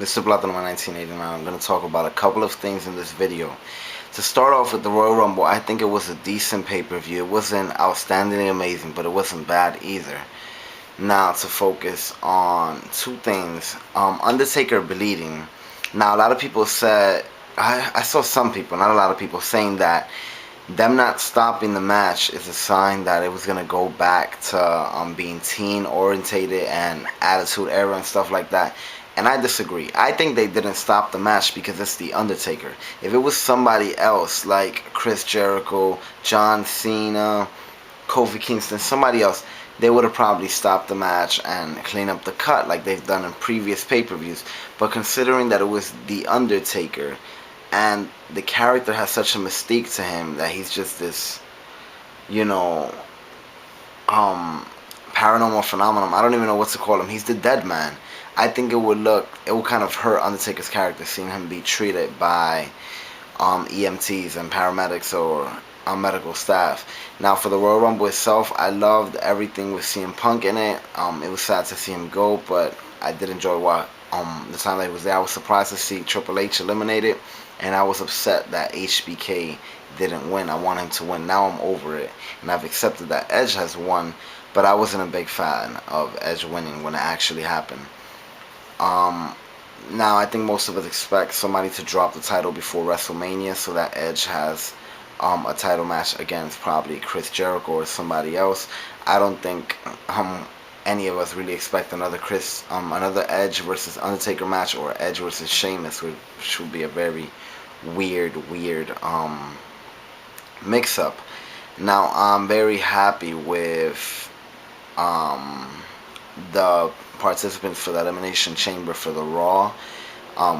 This is Bret number 1989. I'm going to talk about a couple of things in this video. To start off with the Royal Rumble, I think it was a decent pay-per-view. It wasn't outstandingly amazing, but it wasn't bad either. Now to focus on two things. Undertaker bleeding. Now a lot of people said, I saw some people, not a lot of people, saying that them not stopping the match is a sign that it was going to go back to being teen orientated and attitude era and stuff like that. And I disagree. I think they didn't stop the match because it's The Undertaker. If it was somebody else like Chris Jericho, John Cena, Kofi Kingston, somebody else, they would have probably stopped the match and cleaned up the cut like they've done in previous pay-per-views. But considering that it was The Undertaker and the character has such a mystique to him that he's just this, paranormal phenomenon. I don't even know what to call him. He's the dead man. I think it would kind of hurt Undertaker's character seeing him be treated by EMTs and paramedics or medical staff. Now for the Royal Rumble itself, I loved everything with CM Punk in it. It was sad to see him go, but I did enjoy the time that he was there. I was surprised to see Triple H eliminated, and I was upset that HBK didn't win. I want him to win. Now I'm over it, and I've accepted that Edge has won, but I wasn't a big fan of Edge winning when it actually happened. Now I think most of us expect somebody to drop the title before WrestleMania so that Edge has a title match against probably Chris Jericho or somebody else. I don't think any of us really expect another Edge versus Undertaker match or Edge versus Sheamus, which would be a very weird mix-up. Now I'm very happy with the participants for the Elimination Chamber for the Raw.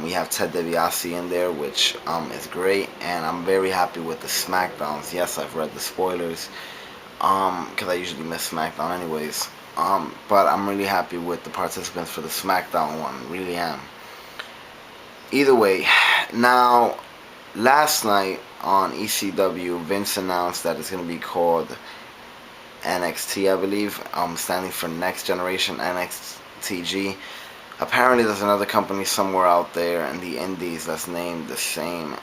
We have Ted DiBiase in there, which is great, and I'm very happy with the SmackDowns. Yes, I've read the spoilers, because I usually miss SmackDown anyways. But I'm really happy with the participants for the SmackDown one. Really am. Either way, now last night on ECW, Vince announced that it's going to be called NXT, I believe, standing for Next Generation NXTG. Apparently there's another company somewhere out there in the indies that's named the same,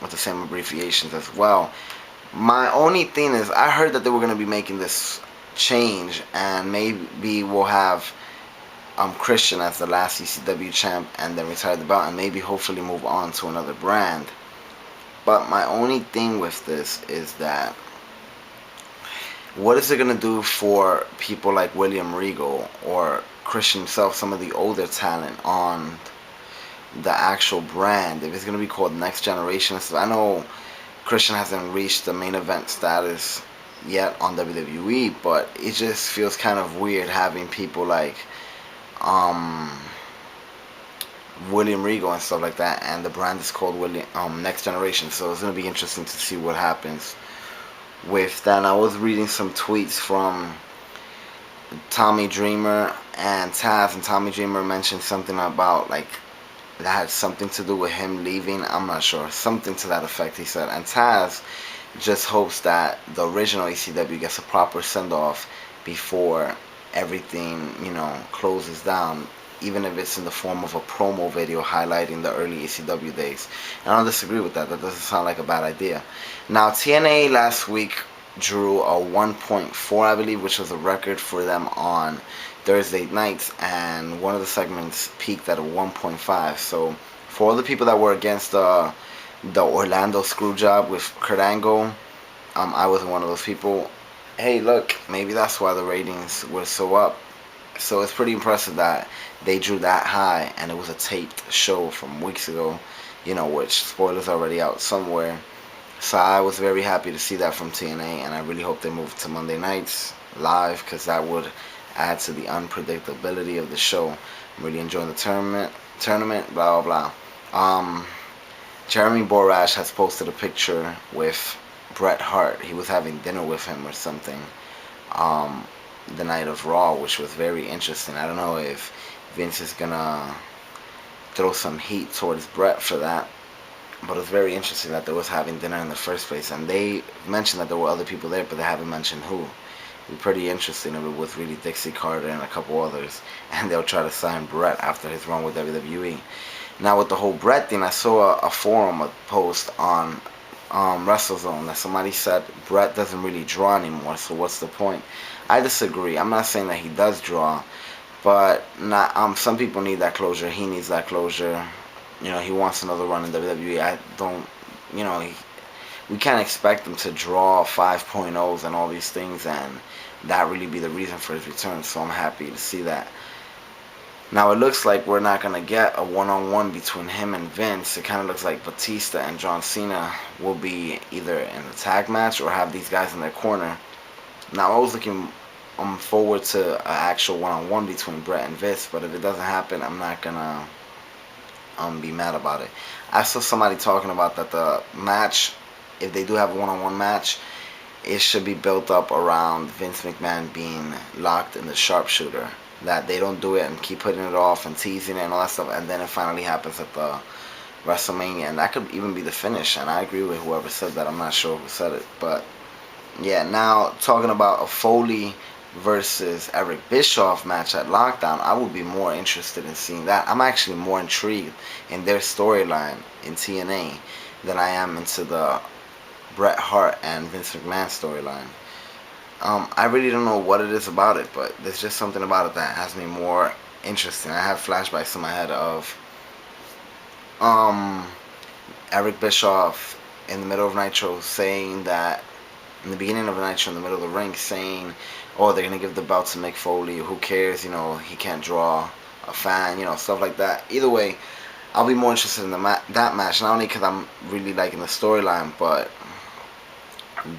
with the same abbreviations as well. My only thing is, I heard that they were going to be making this change, and maybe we'll have Christian as the last ECW champ and then retire the belt and maybe hopefully move on to another brand. But my only thing with this is that what is it going to do for people like William Regal or Christian himself, some of the older talent on the actual brand, if it's going to be called Next Generation? I know Christian hasn't reached the main event status yet on WWE, but it just feels kind of weird having people like William Regal and stuff like that, and the brand is called Next Generation. So it's going to be interesting to see what happens with that. I was reading some tweets from Tommy Dreamer and Taz, and Tommy Dreamer mentioned something about like that had something to do with him leaving. I'm not sure, something to that effect, he said. And Taz just hopes that the original ECW gets a proper send-off before everything, closes down, even if it's in the form of a promo video highlighting the early ECW days. And I don't disagree with that. That doesn't sound like a bad idea. Now, TNA last week drew a 1.4, I believe, which was a record for them on Thursday nights, and one of the segments peaked at a 1.5. So for all the people that were against the Orlando Screwjob with Kurt Angle, I wasn't one of those people. Hey, look, maybe that's why the ratings were so up. So it's pretty impressive that they drew that high, and it was a taped show from weeks ago, which spoilers already out somewhere. So I was very happy to see that from TNA, and I really hope they move to Monday nights live, because that would add to the unpredictability of the show. I'm really enjoying the tournament, blah, blah, blah. Jeremy Borash has posted a picture with Bret Hart. He was having dinner with him or something the night of Raw, which was very interesting. I don't know if Vince is gonna throw some heat towards Bret for that, but it's very interesting that they was having dinner in the first place. And they mentioned that there were other people there, but they haven't mentioned who. be pretty interesting if it was really Dixie Carter and a couple others, and they'll try to sign Bret after his run with WWE. Now with the whole Bret thing, I saw a forum, a post on WrestleZone that somebody said Bret doesn't really draw anymore, so what's the point? I disagree. I'm not saying that he does draw, but not. Some people need that closure. He needs that closure. He wants another run in WWE. I don't. We can't expect him to draw 5.0s and all these things, and that really be the reason for his return. So I'm happy to see that. Now it looks like we're not gonna get a one-on-one between him and Vince. It kind of looks like Batista and John Cena will be either in a tag match or have these guys in their corner. Now I was looking forward to an actual one-on-one between Bret and Vince, but if it doesn't happen, I'm not gonna be mad about it. I saw somebody talking about that the match, if they do have a one-on-one match, it should be built up around Vince McMahon being locked in the sharpshooter. That they don't do it and keep putting it off and teasing it and all that stuff, and then it finally happens at the WrestleMania, and that could even be the finish. And I agree with whoever said that. I'm not sure who said it, but yeah. Now talking about a Foley versus Eric Bischoff match at Lockdown, I would be more interested in seeing that. I'm actually more intrigued in their storyline in TNA than I am into the Bret Hart and Vince McMahon storyline. I really don't know what it is about it, but there's just something about it that has me more interested. I have flashbacks in my head of Eric Bischoff in the middle of Nitro saying that, in the beginning of Nitro, in the middle of the ring, saying, oh, they're going to give the belt to Mick Foley, who cares, he can't draw a fan, stuff like that. Either way, I'll be more interested in that match, not only because I'm really liking the storyline, but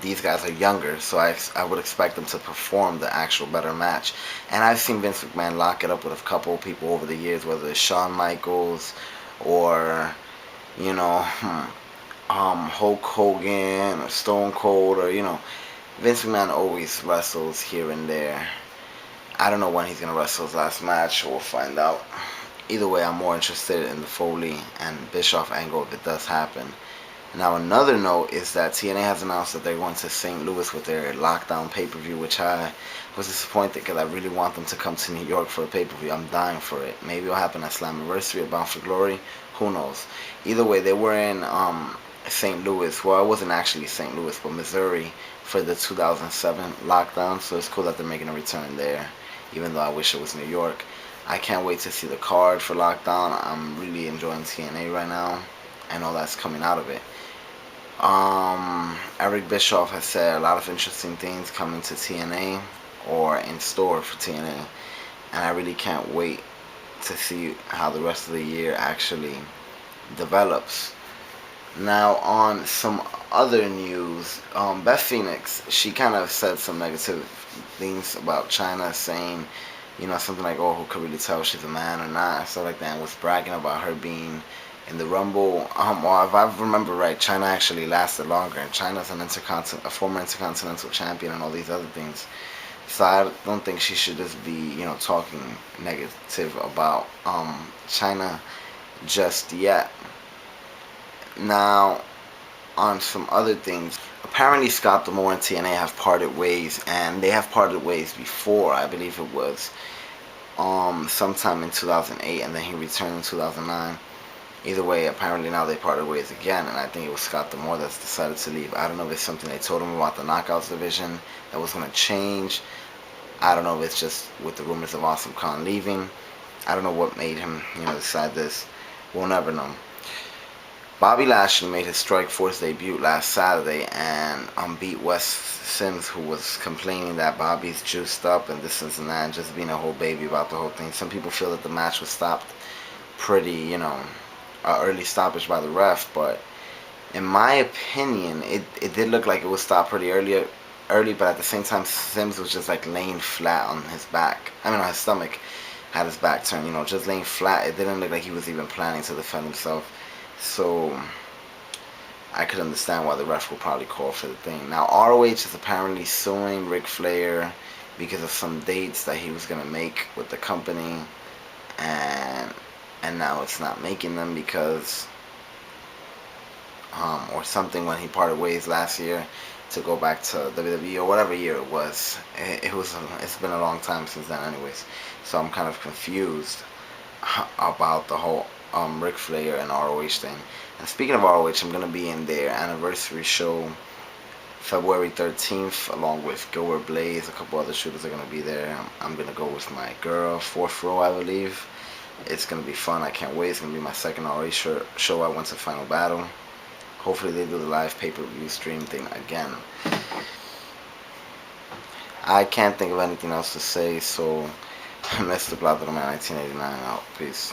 these guys are younger, so I would expect them to perform the actual better match. And I've seen Vince McMahon lock it up with a couple of people over the years, whether it's Shawn Michaels or, Hulk Hogan or Stone Cold, or, Vince McMahon always wrestles here and there. I don't know when he's going to wrestle his last match, we'll find out. Either way, I'm more interested in the Foley and Bischoff angle if it does happen. Now another note is that TNA has announced that they're going to St. Louis with their Lockdown pay-per-view, which I was disappointed because I really want them to come to New York for a pay-per-view. I'm dying for it. Maybe it'll happen at Slammiversary or Bound for Glory. Who knows? Either way, they were in St. Louis. Well, it wasn't actually St. Louis, but Missouri for the 2007 Lockdown. So it's cool that they're making a return there, even though I wish it was New York. I can't wait to see the card for Lockdown. I'm really enjoying TNA right now and all that's coming out of it. Eric Bischoff has said a lot of interesting things coming to TNA or in store for TNA, and I really can't wait to see how the rest of the year actually develops. Now on some other news, Beth Phoenix, she kind of said some negative things about China, saying, something like, oh, who could really tell if she's a man or not, and stuff like that, and was bragging about her being in the Rumble. Well, if I remember right, China actually lasted longer, and China's a former intercontinental champion and all these other things. So I don't think she should just be, talking negative about China just yet. Now, on some other things, apparently Scott D'Amore and TNA have parted ways, and they have parted ways before. I believe it was sometime in 2008, and then he returned in 2009. Either way, apparently now they parted ways again, and I think it was Scott D'Amore that's decided to leave. I don't know if it's something they told him about the Knockouts division that was going to change. I don't know if it's just with the rumors of Awesome Khan leaving. I don't know what made him, decide this. We'll never know. Bobby Lashley made his Strikeforce debut last Saturday and beat Wes Sims, who was complaining that Bobby's juiced up and this and that, and just being a whole baby about the whole thing. Some people feel that the match was stopped pretty, early stoppage by the ref, but in my opinion, it did look like it was stopped pretty early, but at the same time, Sims was just like laying flat on his back. On his stomach, had his back turned, just laying flat. It didn't look like he was even planning to defend himself. So I could understand why the ref will probably call for the thing. Now ROH is apparently suing Ric Flair because of some dates that he was gonna make with the company, and now it's not making them because or something when he parted ways last year. to go back to WWE or whatever year it was. It's been a long time since then, anyways. So I'm kind of confused about the whole Ric Flair and ROH thing. And speaking of ROH, I'm gonna be in their anniversary show February 13th, along with Gilbert Blaze. A couple other shooters are gonna be there. I'm gonna go with my girl, fourth row, I believe. It's gonna be fun. I can't wait. It's gonna be my second ROH show. I went to Final Battle. Hopefully they do the live pay-per-view stream thing again. I can't think of anything else to say, so Mr. Platinum Man 1989 out. Peace.